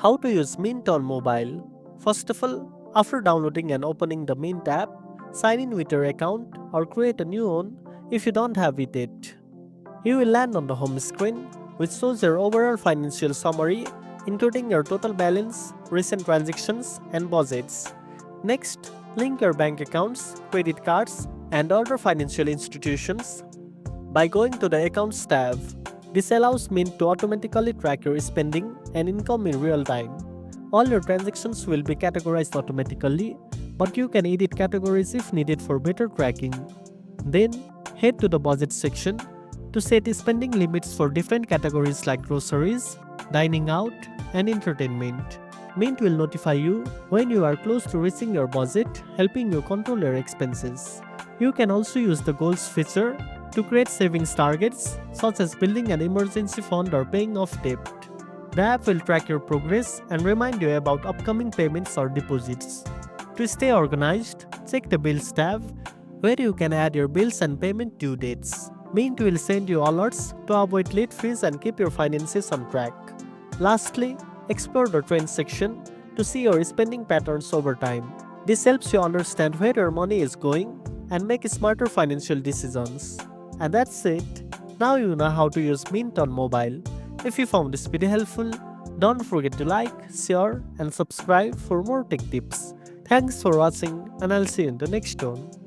How to use Mint on mobile. First of all, after downloading and opening the Mint app, sign in with your account or create a new one if you don't have it yet. You will land on the home screen, which shows your overall financial summary, including your total balance, recent transactions, and budgets. Next, link your bank accounts, credit cards, and other financial institutions by going to the Accounts tab. This allows Mint to automatically track your spending and income in real time. All your transactions will be categorized automatically, but you can edit categories if needed for better tracking. Then, head to the budget section to set spending limits for different categories like groceries, dining out, and entertainment. Mint will notify you when you are close to reaching your budget, helping you control your expenses. You can also use the goals feature to create savings targets, such as building an emergency fund or paying off debt. The app will track your progress and remind you about upcoming payments or deposits. To stay organized, check the Bills tab, where you can add your bills and payment due dates. Mint will send you alerts to avoid late fees and keep your finances on track. Lastly, explore the trends section to see your spending patterns over time. This helps you understand where your money is going and make smarter financial decisions. And that's it. Now you know how to use Mint on mobile. If you found this video helpful, don't forget to like, share, and subscribe for more tech tips. Thanks for watching, and I'll see you in the next one.